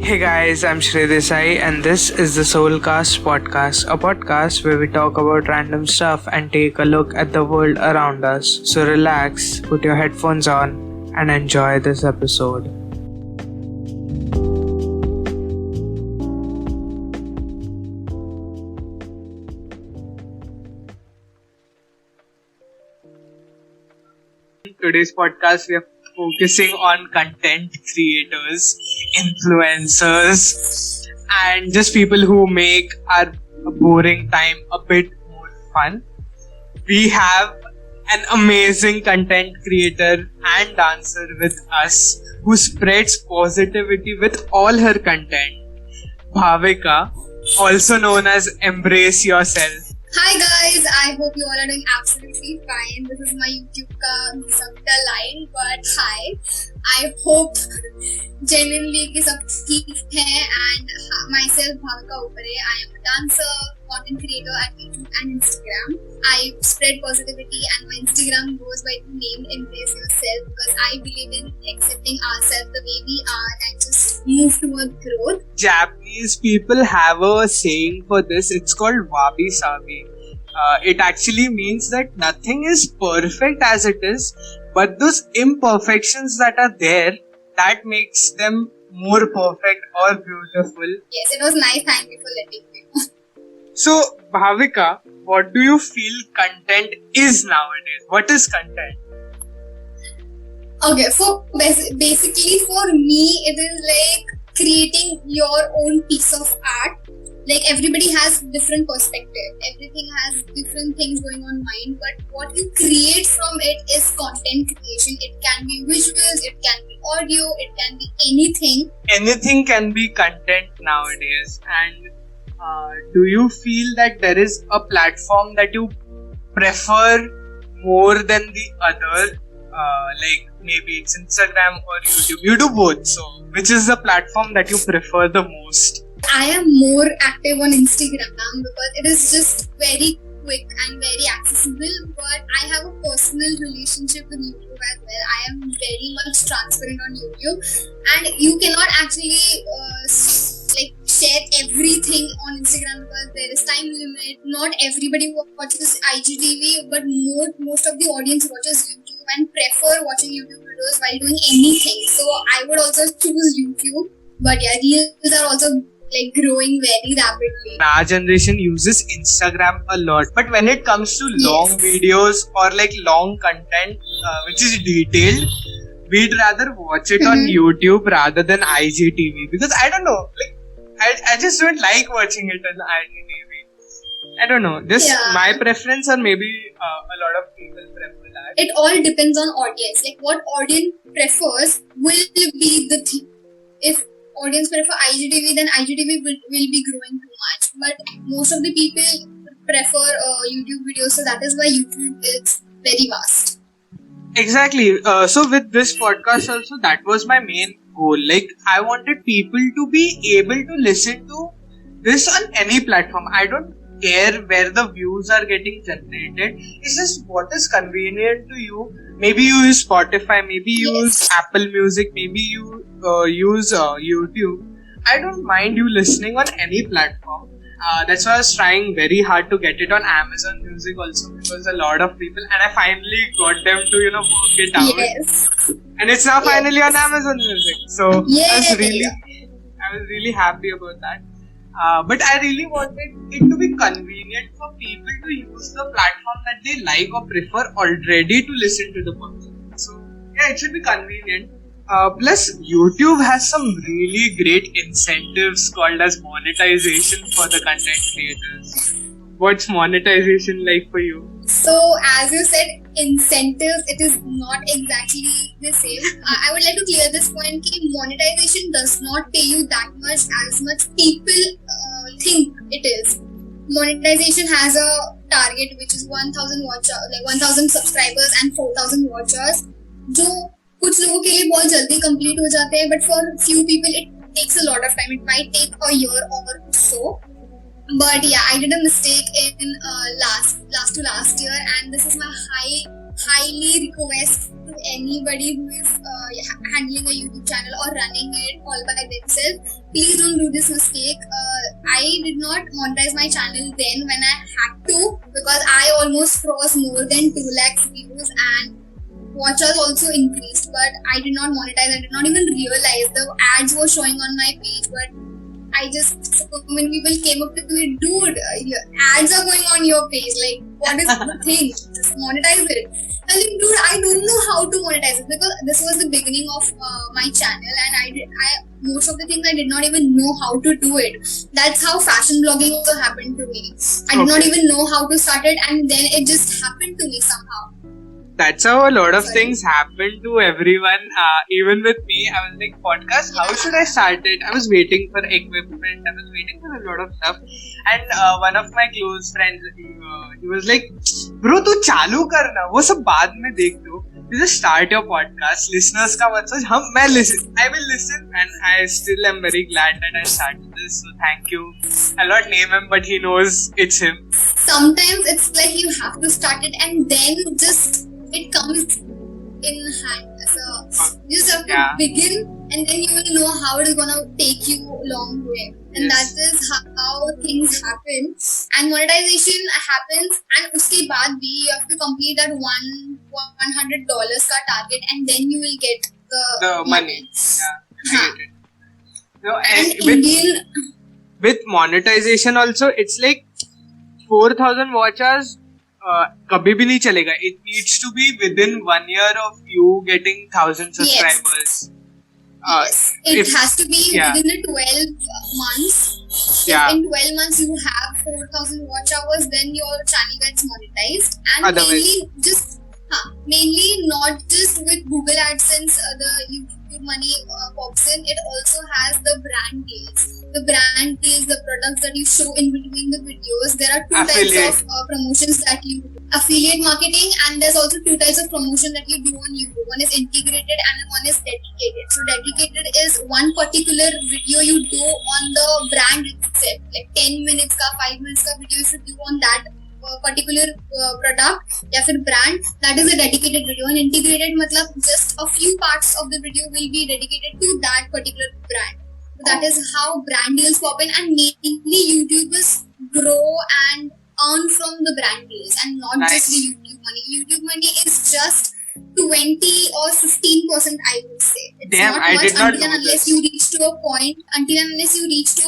Hey guys, I'm Shrey Desai and this is the Soulcast podcast, a podcast where we talk about random stuff and take a look at the world around us. So relax, put your headphones on and enjoy this episode. Today's podcast, we are focusing on content creators, influencers, and just people who make our boring time a bit more fun. We have an amazing content creator and dancer with us who spreads positivity with all her content. Bhavika, also known as Embrace Yourself. Hi guys, I hope you all are doing absolutely fine. This is my YouTube ka sabta line, but hi. I hope genuinely कि सब ठीक है and myself Bhavika Upare. I am a dancer, content creator at YouTube and Instagram. I spread positivity and my Instagram goes by the name Embrace Yourself because I believe in accepting ourselves the way we are and just move toward growth. Japanese people have a saying for this. It's called wabi sabi. It actually means that nothing is perfect as it is, but those imperfections that are there, that makes them more perfect or beautiful. Yes, it was nice. Thank you for letting me know. So, Bhavika, what do you feel content is nowadays? What is content? Okay, so basically for me, it is like creating your own piece of art. Like everybody has different perspective, everything has different things going on mind, but what you create from it is content creation. It can be visuals, it can be audio, it can be anything. Anything can be content nowadays. And do you feel that there is a platform that you prefer more than the other? Like maybe it's Instagram or YouTube. You do both, so which is the platform that you prefer the most? I am more active on Instagram because it is just very quick and very accessible, but I have a personal relationship with YouTube as well. I am very much transparent on YouTube and you cannot actually share everything on Instagram because there is time limit. Not everybody watches IGTV, but most of the audience watches YouTube and prefer watching YouTube videos while doing anything. So I would also choose YouTube, but yeah, Reels are also like growing very rapidly. Our generation uses Instagram a lot, but when it comes to long videos or like long content which is detailed, we'd rather watch it on YouTube rather than IGTV because I don't know, like I just don't like watching it on IGTV. I don't know, just my preference or maybe a lot of people prefer that. It all depends on audience, like what audience prefers will be the thing. If audience prefer IGTV, then IGTV will be growing too much. But most of the people prefer YouTube videos, so that is why YouTube is very vast. Exactly. So with this podcast also, that was my main goal. Like I wanted people to be able to listen to this on any platform. I don't care where the views are getting generated. It's just what is convenient to you. Maybe you use Spotify, maybe you use Apple Music, maybe you use YouTube. I don't mind you listening on any platform. That's why I was trying very hard to get it on Amazon Music also because a lot of people, and I finally got them to work it out. Yes. And it's now finally on Amazon Music. So I was really happy about that. But I really wanted it to be convenient for people to use the platform that they like or prefer already to listen to the podcast. So yeah, it should be convenient. Plus, YouTube has some really great incentives called as monetization for the content creators. What's monetization like for you? So, as you said, incentives, it is not exactly the same. I would like to clear this point that monetization does not pay you that much as much people think it is. Monetization has a target which is 1000 subscribers and 4000 watchers, जो कुछ लोगों के लिए बहुत जल्दी complete हो जाते हैं, but for few people it takes a lot of time. It might take a year or so. But yeah, I did a mistake in last year, and this is my highly request to anybody who is handling a YouTube channel or running it all by themselves, please don't do this mistake. I did not monetize my channel then when I had to, because I almost crossed more than 2 lakh views and watchers also increased, but I did not monetize. I did not even realize the ads were showing on my page, but so many people came up to me, dude, your ads are going on your page, like, what is the thing? Just monetize it. I was like, dude, I don't know how to monetize it, because this was the beginning of my channel, and most of the things I did not even know how to do it. That's how fashion blogging also happened to me. I did not even know how to start it, and then it just happened to me somehow. That's how a lot of things happen to everyone. Even with me, I was like, podcast, how should I start it? I was waiting for equipment, I was waiting for a lot of stuff. And one of my close friends, he was like, bro, tu chalu karna, wo sab baad mein dekh do. You just start your podcast. Listeners ka mat soch, I will listen, and I still am very glad that I started this. So thank you. I'll not name him, but he knows it's him. Sometimes it's like you have to start it, and then just it comes in hand. So you just have to begin, and then you will know how it is gonna take you a long way. And that is how things happen. And monetization happens, and uske baad bhi you have to complete that $100 ka target, and then you will get the money. With monetization also, it's like 4,000 watchers. कभी भी नहीं चलेगा. It needs to be within 1 year of you getting 1,000 subscribers. Yes. It has to be within the 12 months. If in 12 months you have 4,000 watch hours, then your channel gets monetized. And mainly not just with Google AdSense, the YouTube money pops in. It also has the brand deals. The brand deals, the products that you show in between the videos. There are two types of promotions that you do. Affiliate marketing, and there's also two types of promotion that you do on YouTube. One is integrated and one is dedicated. So dedicated is one particular video you do on the brand itself, like 10 minutes ka, 5 minutes ka video you should do on that particular product या फिर brand. That is a dedicated video. And integrated मतलब just a few parts of the video will be dedicated to that particular brand. So that is how brand deals pop in, and mainly YouTubers grow and earn from the brand deals, and not just the YouTube money. YouTube money is just 20 or 15%, I would say. It's Damn, not I much did not until know and unless this. you reach to a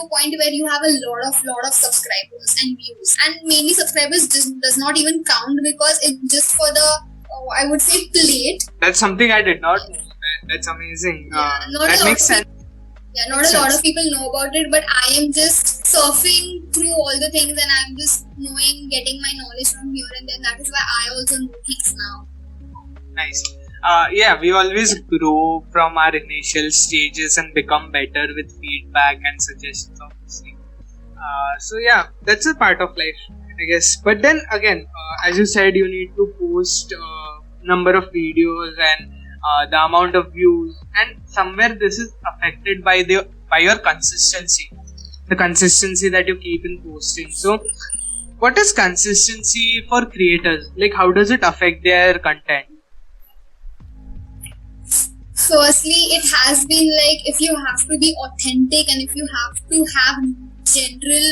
point where you have a lot of subscribers and views. And mainly subscribers does not even count, because it's just for the I would say plate. That's something I did not know. That's amazing. That makes sense. Not a lot of people know about it, but I am just surfing through all the things, and I'm just getting my knowledge from here and then. That is why I also know things now. Nice. We always grow from our initial stages and become better with feedback and suggestions, obviously. That's a part of life, I guess. But then again, as you said, you need to post number of videos and the amount of views, and somewhere this is affected by your consistency, the consistency that you keep in posting. So what is consistency for creators? Like, how does it affect their content? Firstly, it has been like, if you have to be authentic, and if you have to have general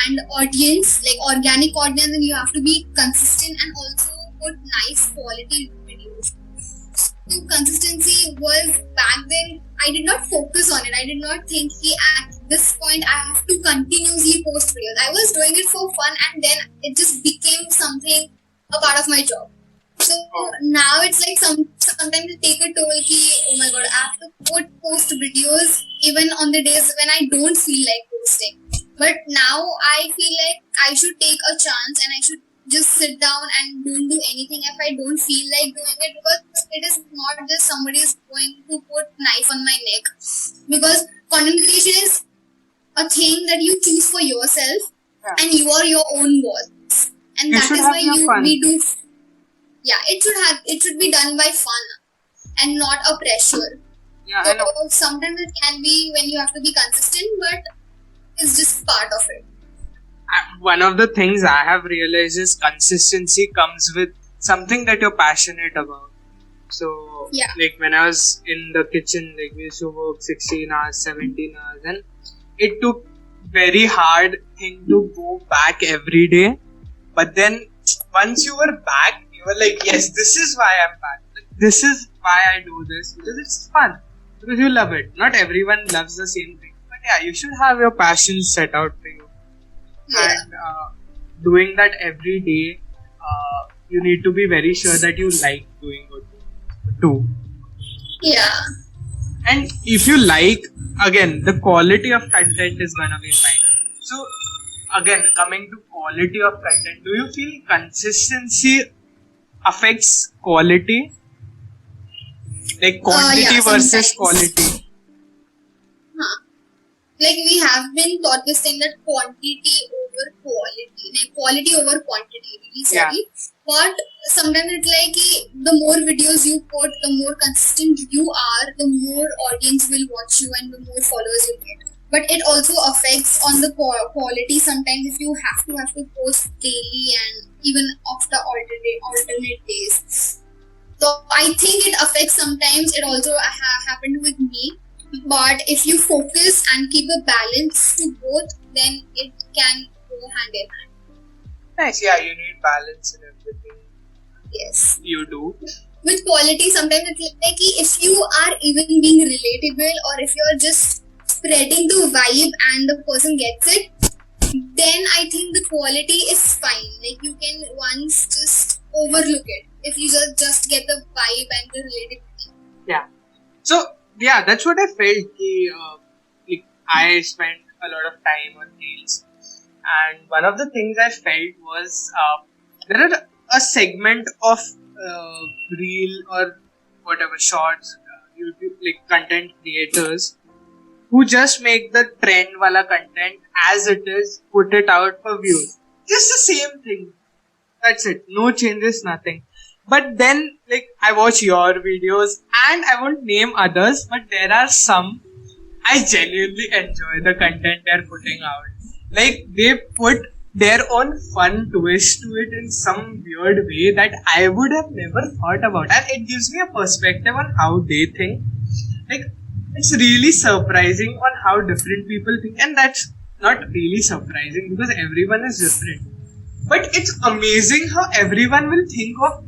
and audience, like organic audience, and you have to be consistent and also put nice quality videos. So consistency was, back then I did not focus on it. I did not think at this point I have to continuously post videos. I was doing it for fun, and then it just became something, a part of my job. So now it's like sometimes it take a toll ki, oh my god, I have to post videos even on the days when I don't feel like posting. But now I feel like I should take a chance, and I should just sit down and don't do anything if I don't feel like doing it, because it is not just somebody is going to put knife on my neck. Because content creation is a thing that you choose for yourself, and you are your own boss, and that is why we do. Yeah, it should be done by fun and not a pressure. Yeah, so sometimes it can be when you have to be consistent, but it's just part of it. One of the things I have realized is consistency comes with something that you're passionate about. So, Yeah. like when I was in the kitchen, like we used to work 16 hours, 17 hours, and it took very hard thing to go back every day. But then once you were back, you were like, yes, this is why I'm back. Like, this is why I do this, because it's fun. Because you love it. Not everyone loves the same thing. But yeah, you should have your passions set out for you. Yeah. And doing that every day, you need to be very sure that you like doing what you do. Yeah. And if you like, again, the quality of content is gonna be fine. So again, coming to quality of content, do you feel consistency affects quality? Like quantity Yeah, versus sometimes. quality. Like we have been taught this thing that quantity over quality, like quality over quantity. Really sorry, but sometimes it's like the more videos you put, the more consistent you are, the more audience will watch you and the more followers you get. But it also affects on the quality. Sometimes if you have to post daily and even after alternate days. So I think it affects sometimes. It also happened with me. But if you focus and keep a balance to both, then it can go hand in hand. Nice, yeah, you need balance in everything Yes. you do. With quality, sometimes it's like if you are even being relatable or if you're just spreading the vibe and the person gets it, then I think the quality is fine. Like you can once just overlook it if you just get the vibe and the relatability. Yeah. So yeah, that's what I felt. Like I spent a lot of time on Reels, and one of the things I felt was there are a segment of Reel or whatever shorts, YouTube, like content creators who just make the trend wala content as it is, put it out for views. Just the same thing. That's it. No changes, nothing. But then, like, I watch your videos and I won't name others, but there are some I genuinely enjoy the content they're putting out. Like, they put their own fun twist to it in some weird way that I would have never thought about. And it gives me a perspective on how they think. Like, it's really surprising on how different people think. And that's not really surprising because everyone is different. But it's amazing how everyone will think of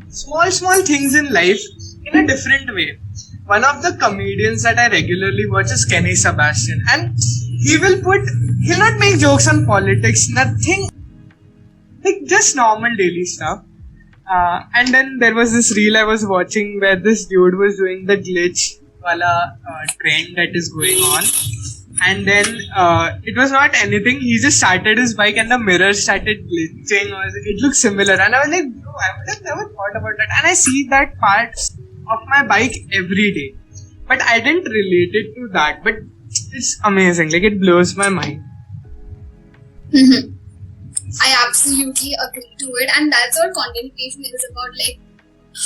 small things in life in a different way. One of the comedians that I regularly watch is Kenny Sebastian, and he'll not make jokes on politics, nothing, like just normal daily stuff. And then there was this reel I was watching where this dude was doing the glitch wala trend that is going on. And then it was not anything. He just started his bike and the mirror started glitching. It looked similar. And I was like, bro, I would have never thought about that. And I see that part of my bike every day. But I didn't relate it to that. But it's amazing. Like, it blows my mind. Mm-hmm. I absolutely agree to it. And that's what content creation is about. Like,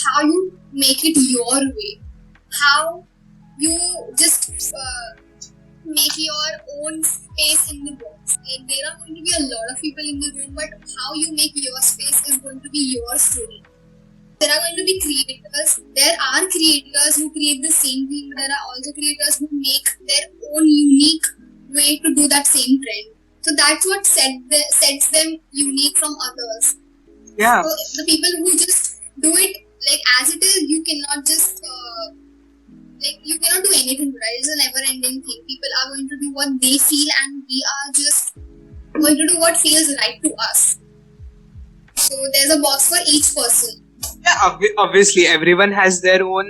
how you make it your way. How you just make your own space in the box. Like, there are going to be a lot of people in the room, but how you make your space is going to be your story. There are going to be creators. There are creators who create the same thing. There are also creators who make their own unique way to do that same trend. So that's what sets them unique from others. Yeah. So the people who just do it like as it is, you cannot just you cannot do anything to that. It's a never-ending thing. People are going to do what they feel, and we are just going to do what feels right to us. So there's a box for each person. Yeah, obviously, everyone has their own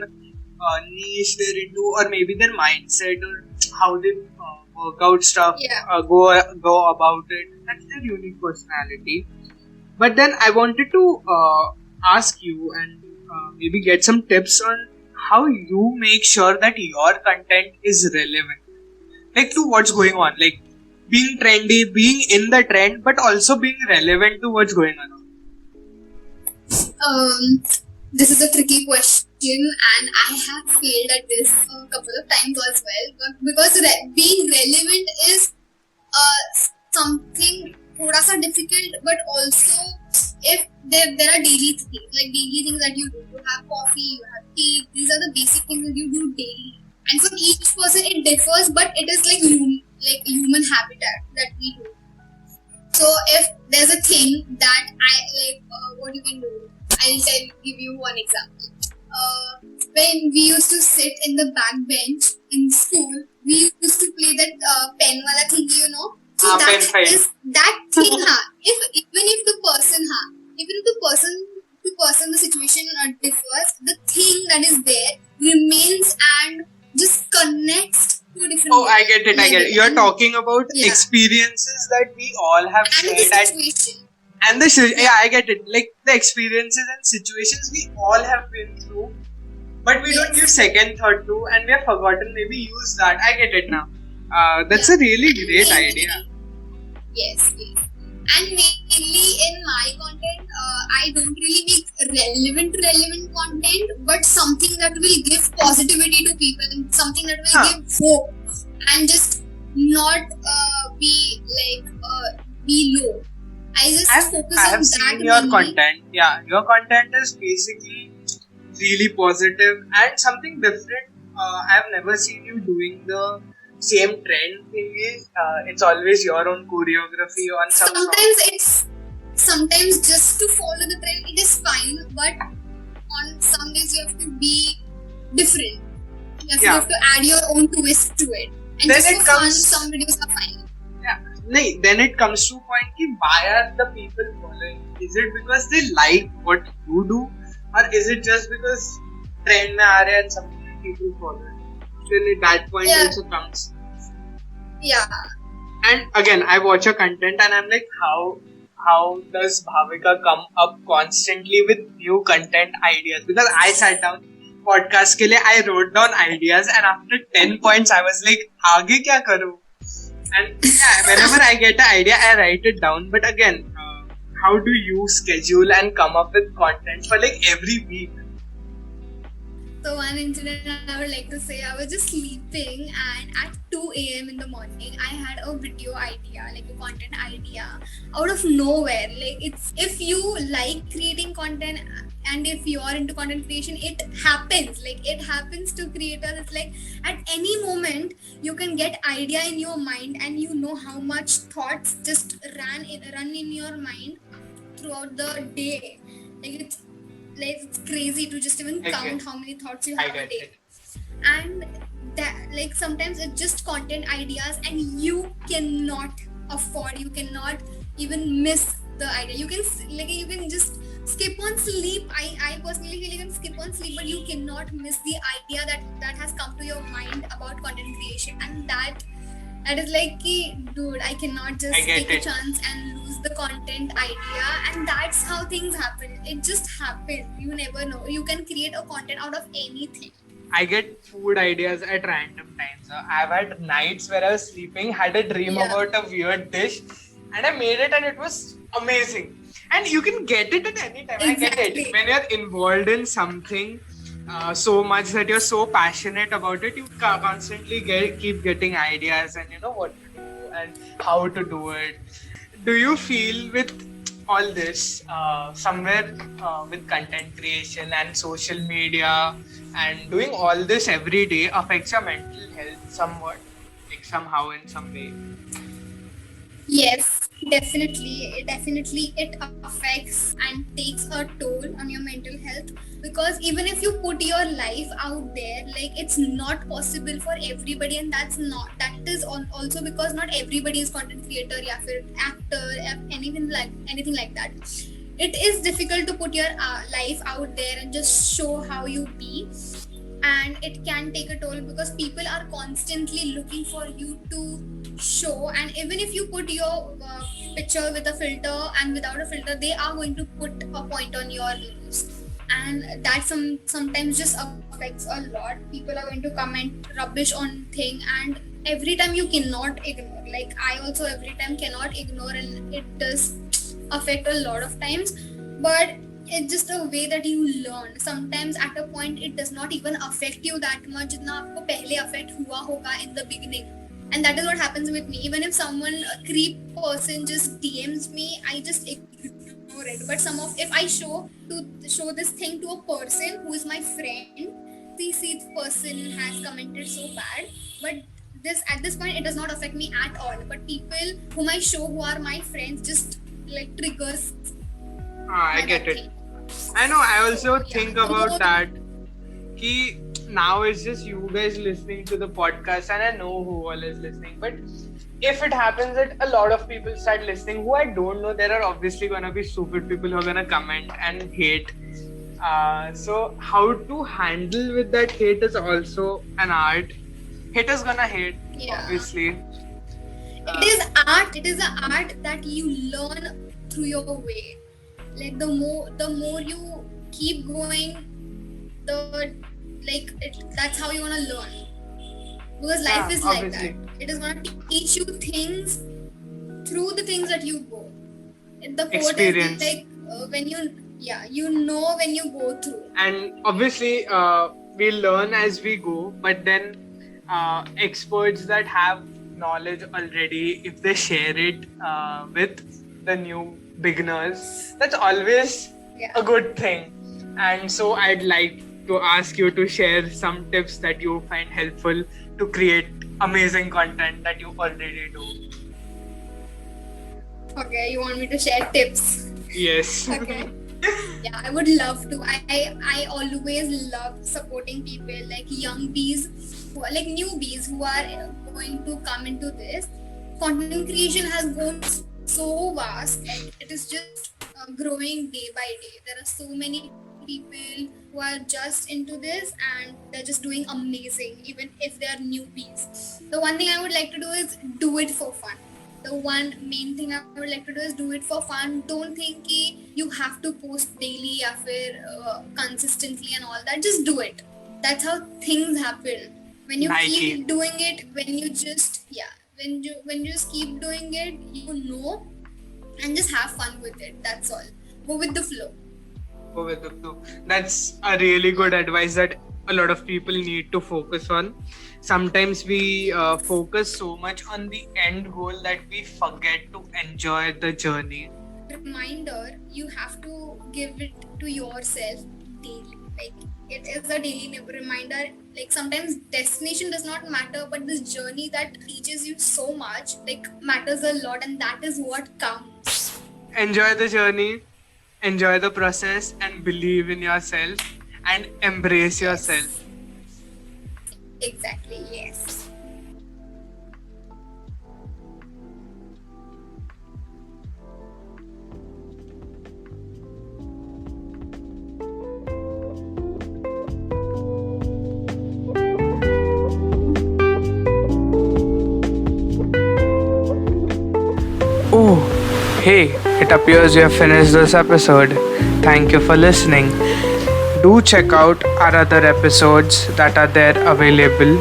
niche they're into, or maybe their mindset, or how they work out stuff, go about it. That's their unique personality. But then I wanted to ask you and maybe get some tips on how you make sure that your content is relevant, like to what's going on, like being trendy, being in the trend, but also being relevant to what's going on. This is a tricky question, and I have failed at this a couple of times as well. But because being relevant is something thoda sa difficult, but also if there are daily things, like daily things that you do. You have coffee, you have tea. These are the basic things that you do daily. And for each person it differs, but it is like human habitat that we do. So if there's a thing that I like, what you can do, give you one example. When we used to sit in the back bench in school, we used to play that pen wala thing, you know. So pen fight. is that thing, even if the person, the situation differs, the thing that is there remains and just connects to a different. Oh, I get it. You're talking about Yeah. experiences that we all have and the shared at situation. and yeah, I get it. Like the experiences and situations we all have been through, but we don't Yes. give second thought to, and we have forgotten. Maybe use that. I get it now. That's Yeah. a really great Mainly- idea. Yes. And mainly in my content, I don't really make relevant content, but something that will give positivity to people, and something that will give hope, and just not be low. I just focus I on have that seen your mainly. content. Yeah, your content is basically really positive and something different. I've never seen you doing the same trend thingy. It's always your own choreography on some song. Sometimes just to follow the trend, it is fine, but on some days you have to be different. You have to add your own twist to it. And Then just it for fun, comes- some videos are fine. Then it comes to a point ki why are the people following? Is it because they like what you do, or is it just because trend mein aa rahe and some people follow it? Then at that point also comes. Yeah. And again, I watch your content and I'm like, how does Bhavika come up constantly with new content ideas? Because I sat down podcast ke liye, I wrote down ideas, and after 10 points I was like, आगे क्या करूँ? And yeah, whenever I get an idea, I write it down. But again, how do you schedule and come up with content for like every week? So one incident I would like to say, I was just sleeping and at 2 a.m. in the morning, I had a video idea, like a content idea out of nowhere. Like it's, if you like creating content and if you are into content creation, it happens. Like it happens to creators. It's like at any moment you can get idea in your mind, and you know how much thoughts just run in your mind throughout the day. It's crazy to just even count how many thoughts you have a day. And that, like, sometimes it's just content ideas and you cannot even miss the idea. You can just skip on sleep. I personally feel you can skip on sleep, but you cannot miss the idea that has come to your mind about content creation. And that is like, dude, I cannot just take a chance and lose the content idea. And that's how things happen. It just happens. You never know. You can create a content out of anything. I get food ideas at random times. I've had nights where I was sleeping, had a dream about a weird dish, and I made it, and it was amazing. And you can get it at any time. Exactly. I get it. When you're involved in something so much that you're so passionate about it, you constantly keep getting ideas and you know what to do and how to do it. Do you feel with all this somewhere with content creation and social media and doing all this every day affects your mental health somewhat, like somehow in some way? Yes, definitely it affects and takes a toll on your mental health, because even if you put your life out there, like, it's not possible for everybody, and that is also because not everybody is content creator, actor, anything like that. It is difficult to put your life out there and just show how you be, and it can take a toll because people are constantly looking for you to show. And even if you put your picture with a filter and without a filter, they are going to put a point on your views, and that sometimes just affects a lot. People are going to comment rubbish on thing, and every time you cannot ignore. Like, I also every time cannot ignore, and it does affect a lot of times, but it's just a way that you learn. Sometimes at a point it does not even affect you that much जितना आपको पहले affect हुआ होगा in the beginning. And that is what happens with me. Even if someone, a creep person, just DMs me, I just ignore ignore it. But some of if I show this thing to a person who is my friend, see this person has commented so bad, but this at this point it does not affect me at all. But people whom I show who are my friends just like triggers I my get that it. thing. I know. I also So yeah, think about that. Ki now it's just you guys listening to the podcast, and I know who all is listening. But if it happens that a lot of people start listening who I don't know, there are obviously gonna be stupid people who are gonna comment and hate. So how to handle with that hate is also an art. Haters gonna hate, Yeah. obviously. It is art. It is an art that you learn through your way. Like the more you keep going, that's how you're gonna learn. Because life is like obviously. that. It is gonna teach you things through the things that you go. The quote Experience. is like when you know when you go through. And obviously we learn as we go, but then experts that have knowledge already, if they share it with the new beginners, that's always Yeah. a good thing. And so I'd like to ask you to share some tips that you find helpful to create amazing content that you already do. Okay, you want me to share tips? Yes. Okay. Yeah, I would love to. I always love supporting people like young bees, like newbies who are going to come into this. Content creation has grown so vast, like it is just growing day by day. There are so many people who are just into this and they're just doing amazing, even if they are newbies. The one thing I would like to do is do it for fun. The one main thing I would like to do is do it for fun. Don't think कि you have to post daily या फिर consistently and all that. Just do it. That's how things happen. When you Nike. keep doing it, when you just keep doing it, you know, and just have fun with it. That's all. Go with the flow. Go with the flow. That's a really good advice that a lot of people need to focus on. Sometimes we focus so much on the end goal that we forget to enjoy the journey. Reminder, you have to give it to yourself daily. Like it is a daily reminder. Like sometimes destination does not matter, but this journey that teaches you so much like matters a lot, and that is what counts. Enjoy the journey, enjoy the process, and believe in yourself and embrace yourself. Exactly, yes. Oh, hey, it appears you have finished this episode. Thank you for listening. Do check out our other episodes that are there available.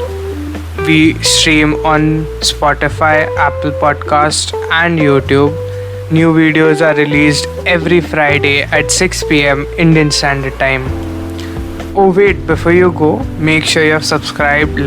We stream on Spotify, Apple Podcast, and YouTube. New videos are released every Friday at 6 p.m. Indian Standard Time. Oh, wait, before you go, make sure you have subscribed,